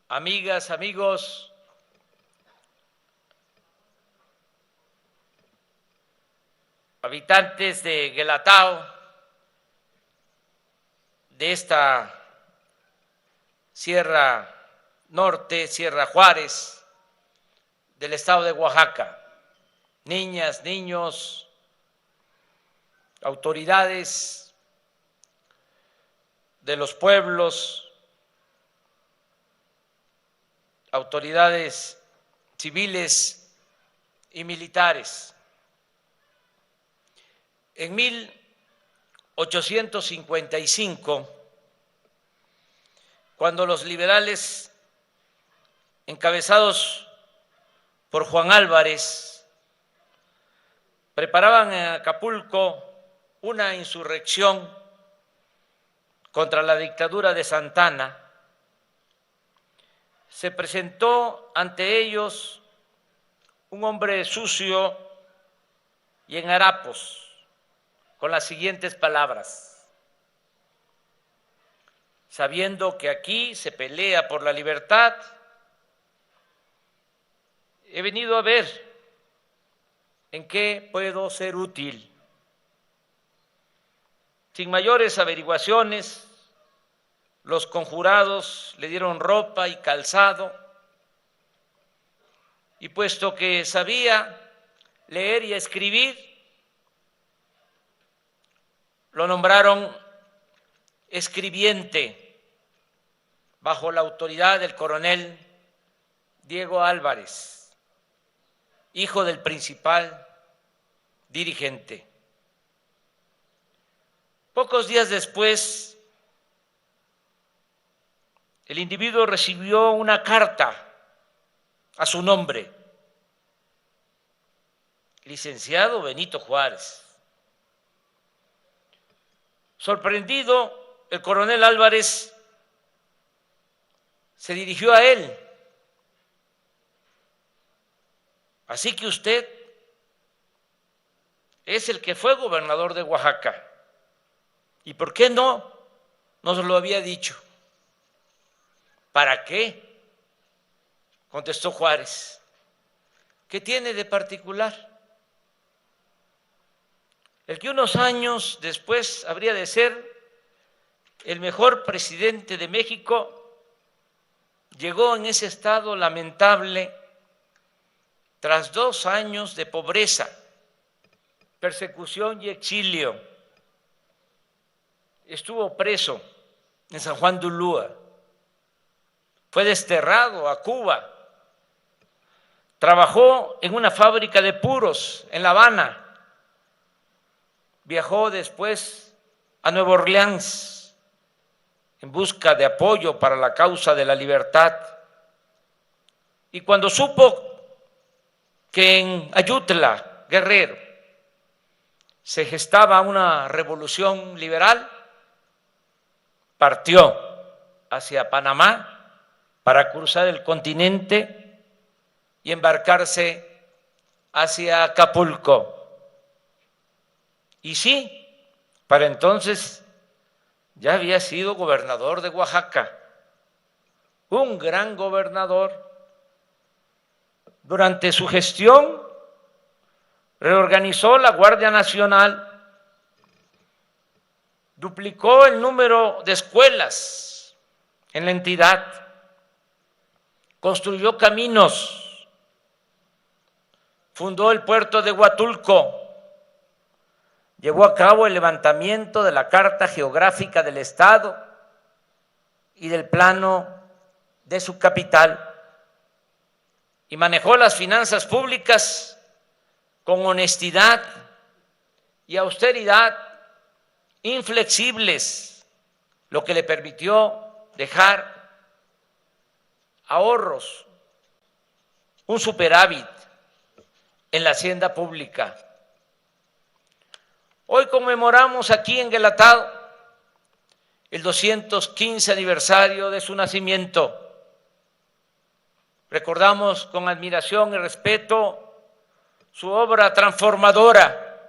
D: Amigas, amigos, habitantes de Guelatao, de esta Sierra Norte, Sierra Juárez, del estado de Oaxaca, niñas, niños, autoridades de los pueblos, autoridades civiles y militares. En 1855, cuando los liberales encabezados por Juan Álvarez, preparaban en Acapulco una insurrección contra la dictadura de Santa Anna. Se presentó ante ellos un hombre sucio y en harapos, con las siguientes palabras: sabiendo que aquí se pelea por la libertad, he venido a ver en qué puedo ser útil. Sin mayores averiguaciones, los conjurados le dieron ropa y calzado, y puesto que sabía leer y escribir, lo nombraron escribiente bajo la autoridad del coronel Diego Álvarez, hijo del principal dirigente. Pocos días después, el individuo recibió una carta a su nombre: licenciado Benito Juárez. Sorprendido, el coronel Álvarez se dirigió a él: así que usted es el que fue gobernador de Oaxaca. ¿Y por qué no nos lo había dicho? ¿Para qué?, contestó Juárez. ¿Qué tiene de particular? El que unos años después habría de ser el mejor presidente de México llegó en ese estado lamentable tras 2 años de pobreza, persecución y exilio. Estuvo preso en San Juan de Ulúa, fue desterrado a Cuba, trabajó en una fábrica de puros en La Habana, viajó después a Nueva Orleans en busca de apoyo para la causa de la libertad, y cuando supo que en Ayutla, Guerrero, se gestaba una revolución liberal, partió hacia Panamá para cruzar el continente y embarcarse hacia Acapulco. Y sí, para entonces ya había sido gobernador de Oaxaca, un gran gobernador. Durante su gestión reorganizó la Guardia Nacional, duplicó el número de escuelas en la entidad, construyó caminos, fundó el puerto de Huatulco, llevó a cabo el levantamiento de la Carta Geográfica del Estado y del plano de su capital, y manejó las finanzas públicas con honestidad y austeridad inflexibles, lo que le permitió dejar ahorros, un superávit en la hacienda pública. Hoy conmemoramos aquí en Guelatao el 215 aniversario de su nacimiento. Recordamos con admiración y respeto su obra transformadora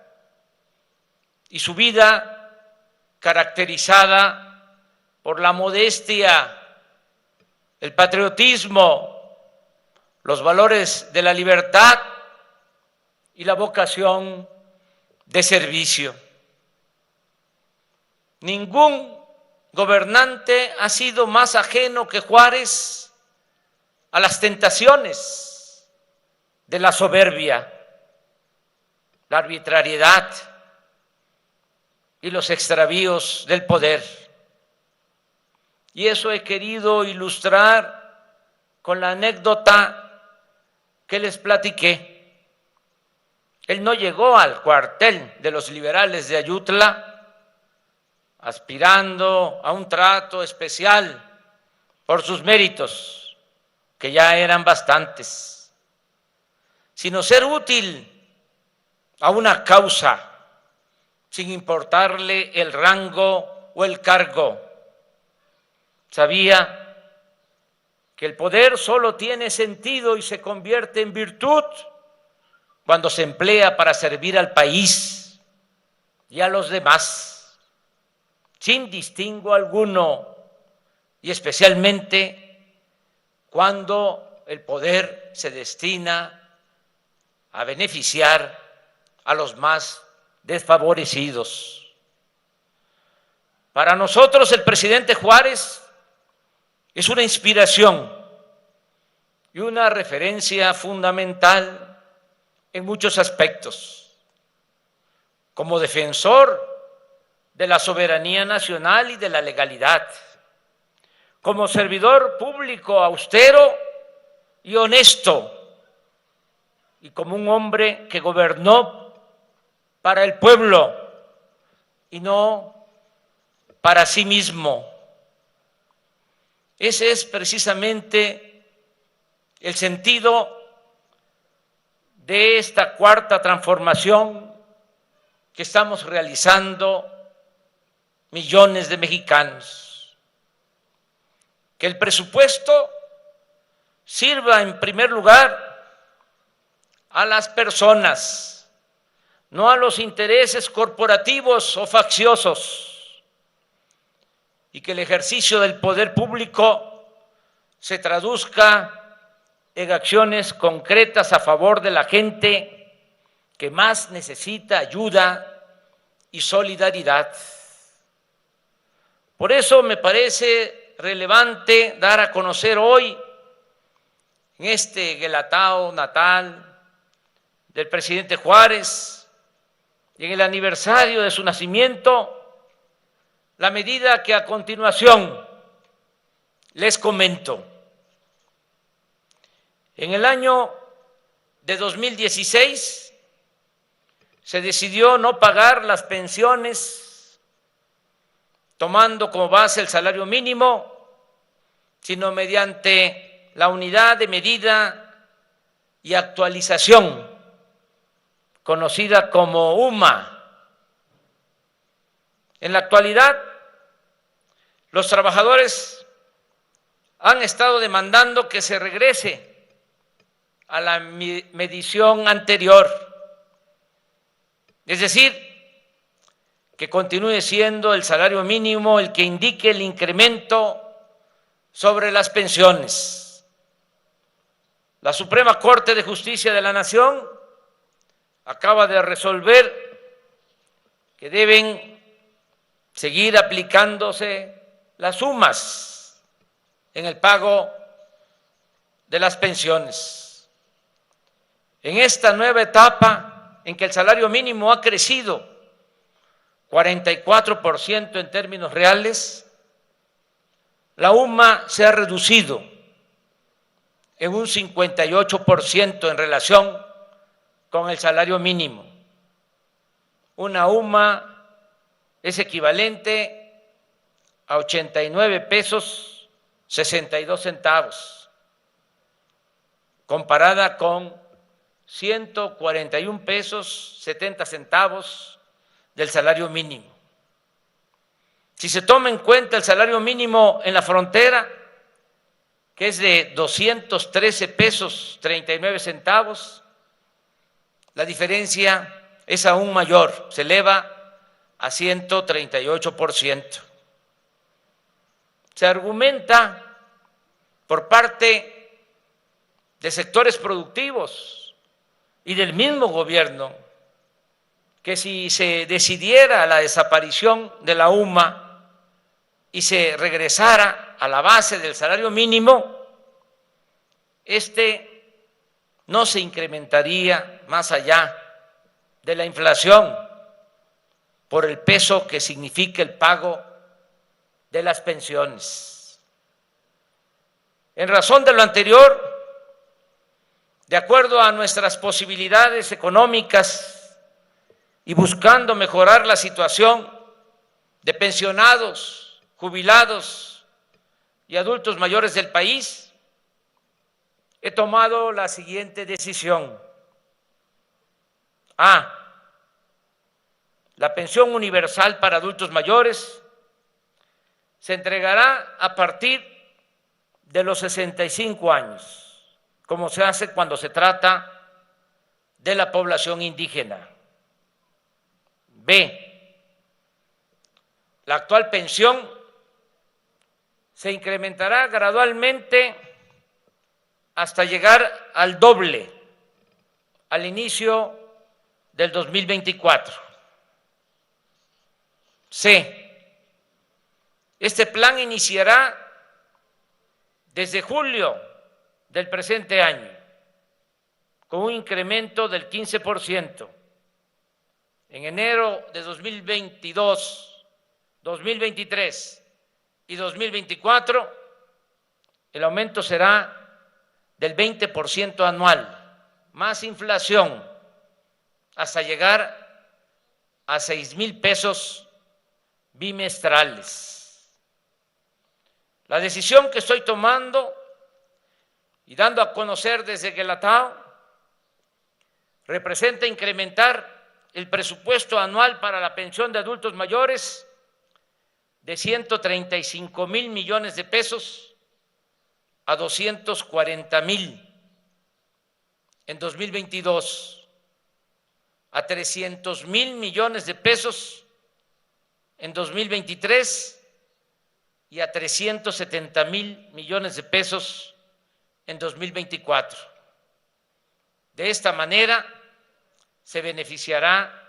D: y su vida caracterizada por la modestia, el patriotismo, los valores de la libertad y la vocación de servicio. Ningún gobernante ha sido más ajeno que Juárez a las tentaciones de la soberbia, la arbitrariedad y los extravíos del poder. Y eso he querido ilustrar con la anécdota que les platiqué. Él no llegó al cuartel de los liberales de Ayutla aspirando a un trato especial por sus méritos, que ya eran bastantes, sino ser útil a una causa, sin importarle el rango o el cargo. Sabía que el poder solo tiene sentido y se convierte en virtud cuando se emplea para servir al país y a los demás, sin distingo alguno, y especialmente cuando el poder se destina a beneficiar a los más desfavorecidos. Para nosotros el presidente Juárez es una inspiración y una referencia fundamental en muchos aspectos. Como defensor de la soberanía nacional y de la legalidad, como servidor público austero y honesto, y como un hombre que gobernó para el pueblo y no para sí mismo. Ese es precisamente el sentido de esta cuarta transformación que estamos realizando millones de mexicanos. Que el presupuesto sirva en primer lugar a las personas, no a los intereses corporativos o facciosos, y que el ejercicio del poder público se traduzca en acciones concretas a favor de la gente que más necesita ayuda y solidaridad. Por eso me parece relevante dar a conocer hoy, en este Guelatao natal del presidente Juárez, y en el aniversario de su nacimiento, la medida que a continuación les comento. En el año de 2016 se decidió no pagar las pensiones tomando como base el salario mínimo, sino mediante la unidad de medida y actualización conocida como UMA. En la actualidad, los trabajadores han estado demandando que se regrese a la medición anterior, es decir, que continúe siendo el salario mínimo el que indique el incremento sobre las pensiones. La Suprema Corte de Justicia de la Nación acaba de resolver que deben seguir aplicándose las sumas en el pago de las pensiones. En esta nueva etapa en que el salario mínimo ha crecido 44% en términos reales, la UMA se ha reducido en un 58% en relación con el salario mínimo. Una UMA es equivalente a 89 pesos 62 centavos, comparada con 141 pesos 70 centavos del salario mínimo. Si se toma en cuenta el salario mínimo en la frontera, que es de 213 pesos 39 centavos, la diferencia es aún mayor, se eleva a 138%. Se argumenta por parte de sectores productivos y del mismo gobierno que si se decidiera la desaparición de la UMA y se regresara a la base del salario mínimo, este no se incrementaría más allá de la inflación por el peso que significa el pago de las pensiones. En razón de lo anterior, de acuerdo a nuestras posibilidades económicas y buscando mejorar la situación de pensionados, jubilados y adultos mayores del país, he tomado la siguiente decisión. A. La pensión universal para adultos mayores se entregará a partir de los 65 años, como se hace cuando se trata de la población indígena. B. La actual pensión se incrementará gradualmente hasta llegar al doble al inicio del 2024. C. Este plan iniciará desde julio del presente año, con un incremento del 15%. En enero de 2022, 2023 y 2024, el aumento será del 20% anual, más inflación, hasta llegar a 6,000 pesos bimestrales. La decisión que estoy tomando y dando a conocer desde Guelatao representa incrementar el presupuesto anual para la pensión de adultos mayores de 135,000 millones de pesos a 240,000 en 2022, a 300,000 millones de pesos en 2023 y a 370,000 millones de pesos en 2024. De esta manera se beneficiará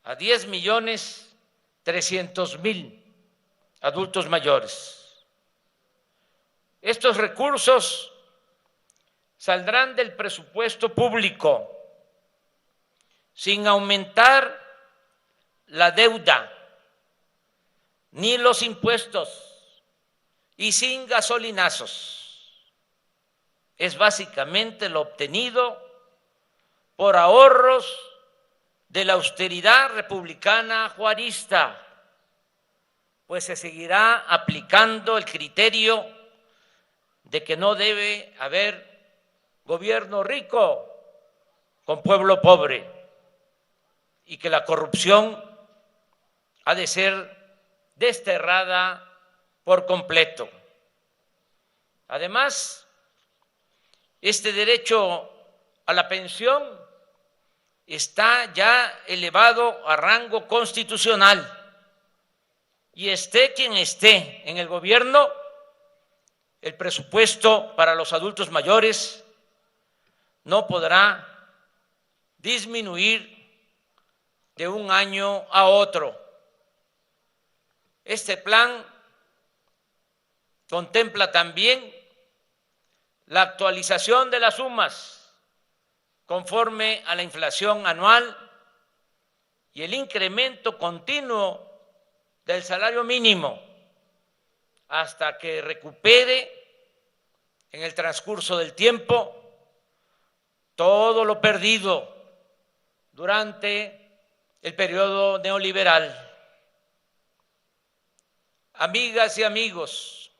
D: a 10,300,000 adultos mayores. Estos recursos saldrán del presupuesto público sin aumentar la deuda ni los impuestos y sin gasolinazos. Es básicamente lo obtenido por ahorros de la austeridad republicana juarista, pues se seguirá aplicando el criterio de que no debe haber gobierno rico con pueblo pobre y que la corrupción ha de ser desterrada por completo. Además, este derecho a la pensión está ya elevado a rango constitucional y esté quien esté en el gobierno, el presupuesto para los adultos mayores no podrá disminuir de un año a otro. Este plan contempla también la actualización de las sumas conforme a la inflación anual y el incremento continuo del salario mínimo hasta que recupere en el transcurso del tiempo todo lo perdido durante el periodo neoliberal. Amigas y amigos,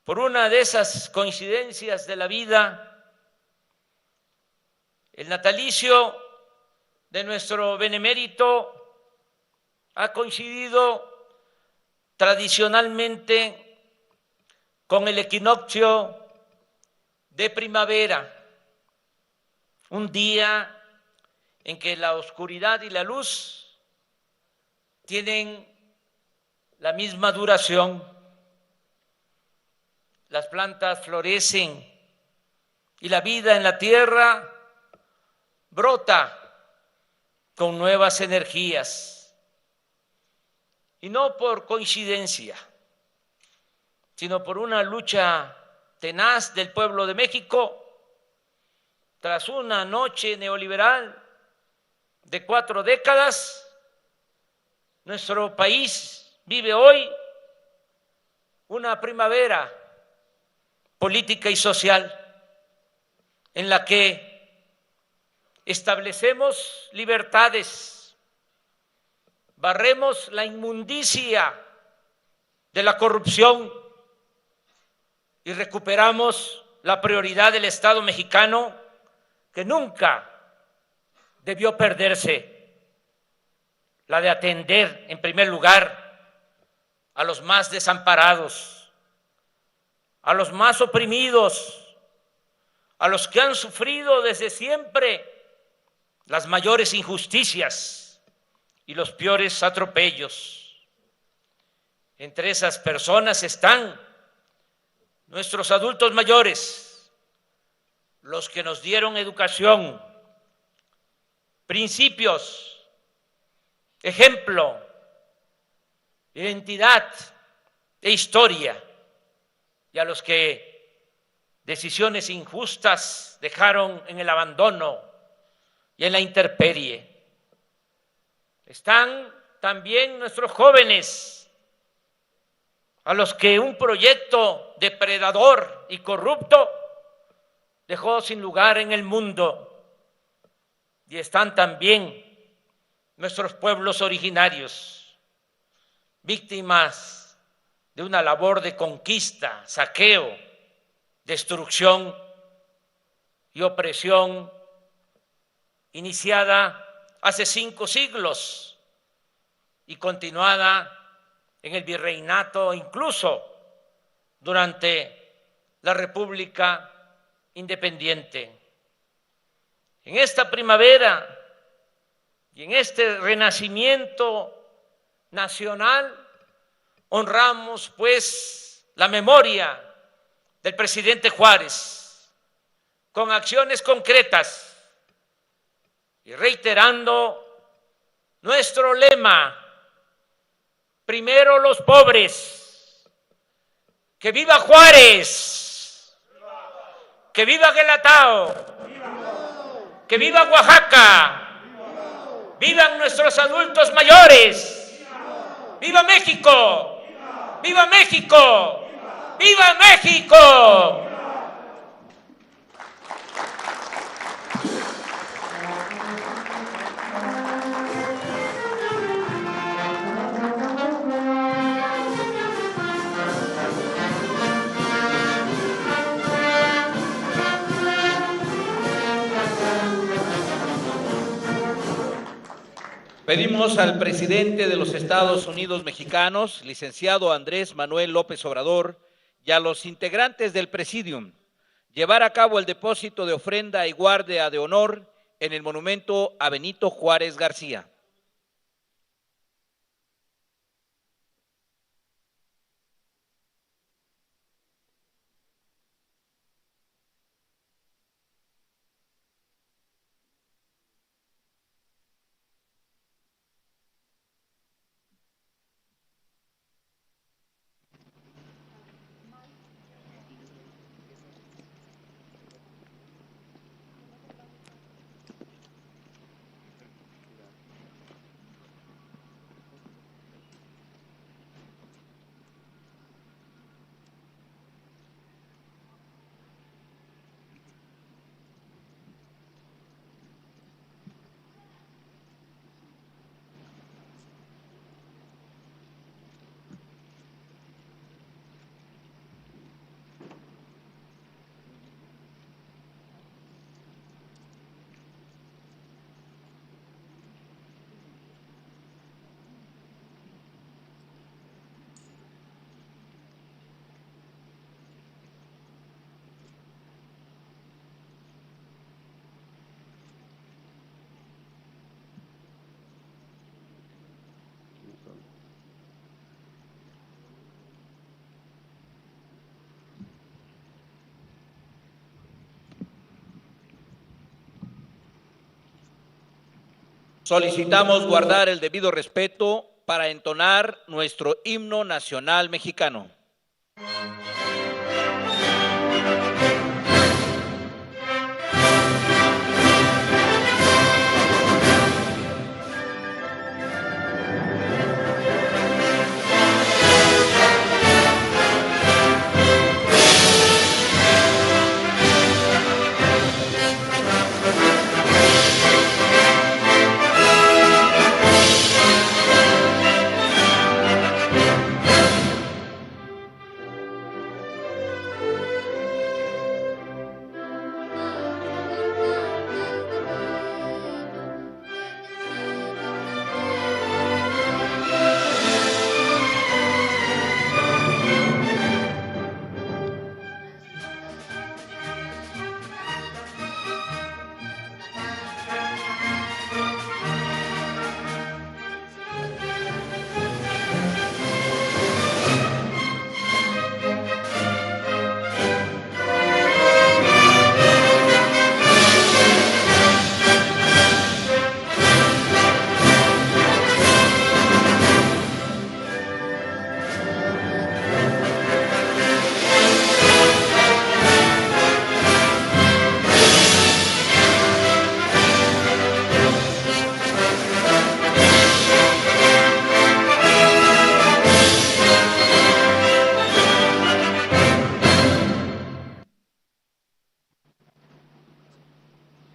D: por una de esas coincidencias de la vida, el natalicio de nuestro benemérito ha coincidido tradicionalmente con el equinoccio de primavera, un día en que la oscuridad y la luz tienen la misma duración. Las plantas florecen y la vida en la tierra brota con nuevas energías. Y no por coincidencia, sino por una lucha tenaz del pueblo de México, tras una noche neoliberal de 4 décadas, nuestro país vive hoy una primavera política y social en la que establecemos libertades, barremos la inmundicia de la corrupción y recuperamos la prioridad del Estado mexicano que nunca debió perderse, la de atender en primer lugar a los más desamparados, a los más oprimidos, a los que han sufrido desde siempre las mayores injusticias y los peores atropellos. Entre esas personas están nuestros adultos mayores, los que nos dieron educación, principios, ejemplo, identidad e historia, y a los que decisiones injustas dejaron en el abandono y en la intemperie. Están también nuestros jóvenes, a los que un proyecto depredador y corrupto dejó sin lugar en el mundo. Y están también nuestros pueblos originarios, víctimas de una labor de conquista, saqueo, destrucción y opresión iniciada hace 5 siglos y continuada en el virreinato, incluso durante la República Independiente. En esta primavera y en este renacimiento nacional honramos pues la memoria del presidente Juárez con acciones concretas y reiterando nuestro lema: primero los pobres. ¡Que viva Juárez! ¡Que viva Guelatao! ¡Que viva Oaxaca! ¡Vivan nuestros adultos mayores! ¡Viva México! ¡Viva México! ¡Viva México!
A: Pedimos al presidente de los Estados Unidos mexicanos, licenciado Andrés Manuel López Obrador, y a los integrantes del Presidium llevar a cabo el depósito de ofrenda y guardia de honor en el monumento a Benito Juárez García. Solicitamos guardar el debido respeto para entonar nuestro himno nacional mexicano.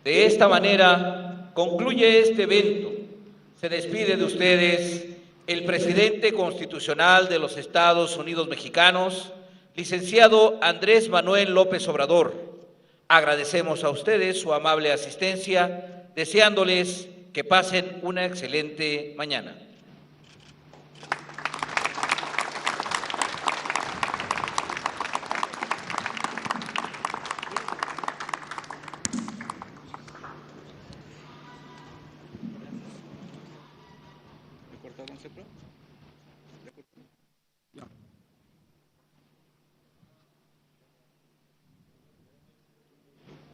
A: De esta manera concluye este evento. Se despide de ustedes el presidente constitucional de los Estados Unidos Mexicanos, licenciado Andrés Manuel López Obrador. Agradecemos a ustedes su amable asistencia, deseándoles que pasen una excelente mañana.
B: ¿Me cortaron, Cepro?